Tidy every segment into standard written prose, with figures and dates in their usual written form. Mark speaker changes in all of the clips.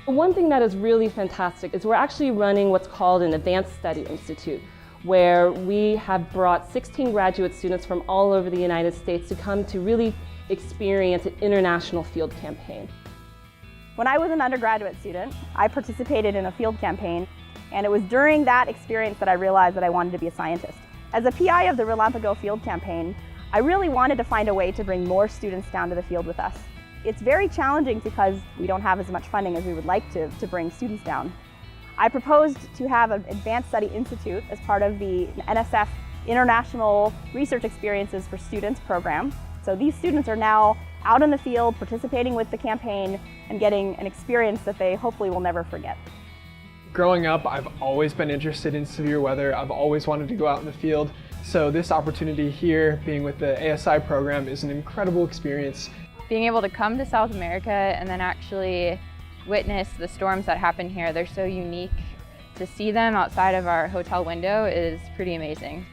Speaker 1: One thing that is really fantastic is we're actually running what's called an Advanced Study Institute, where we have brought 16 graduate students from all over the United States to come to really experience an international field campaign.
Speaker 2: When I was an undergraduate student, I participated in a field campaign, and it was during that experience that I realized that I wanted to be a scientist. As a PI of the RELÁMPAGO field campaign, I really wanted to find a way to bring more students down to the field with us. It's very challenging because we don't have as much funding as we would like to bring students down. I proposed to have an Advanced Study Institute as part of the NSF International Research Experiences for Students program. So these students are now out in the field participating with the campaign and getting an experience that they hopefully will never forget.
Speaker 3: Growing up, I've always been interested in severe weather. I've always wanted to go out in the field. So this opportunity here, being with the ASI program, is an incredible experience.
Speaker 4: Being able to come to South America and then actually witness the storms that happen here, they're so unique. To see them outside of our hotel window is pretty amazing.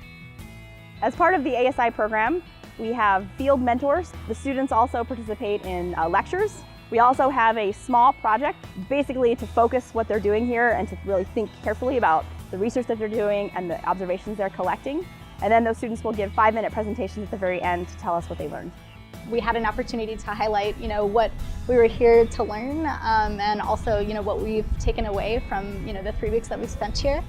Speaker 2: As part of the ASI program, we have field mentors. The students also participate in lectures. We also have a small project, basically to focus what they're doing here and to really think carefully about the research that they're doing and the observations they're collecting. And then those students will give 5-minute presentations at the very end to tell us what they learned.
Speaker 5: We had an opportunity to highlight, what we were here to learn, and also, what we've taken away from, the 3 weeks that we spent here.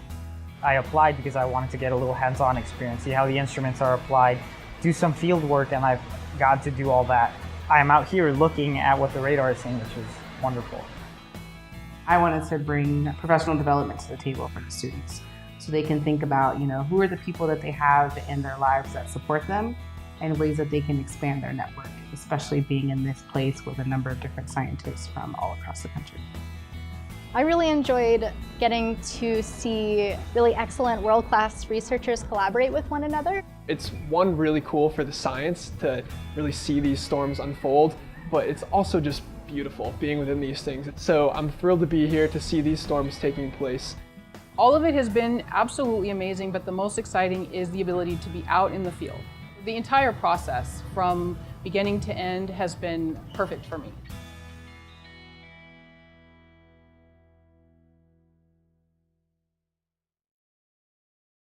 Speaker 6: I applied because I wanted to get a little hands-on experience, see how the instruments are applied, do some field work, and I've got to do all that. I am out here looking at what the radar is saying, which is wonderful.
Speaker 7: I wanted to bring professional development to the table for the students, so they can think about, who are the people that they have in their lives that support them, and ways that they can expand their network, especially being in this place with a number of different scientists from all across the country.
Speaker 5: I really enjoyed getting to see really excellent world-class researchers collaborate with one another.
Speaker 3: It's really cool for the science to really see these storms unfold, but it's also just beautiful being within these things. So I'm thrilled to be here to see these storms taking place.
Speaker 8: All of it has been absolutely amazing, but the most exciting is the ability to be out in the field. The entire process from beginning to end has been perfect for me.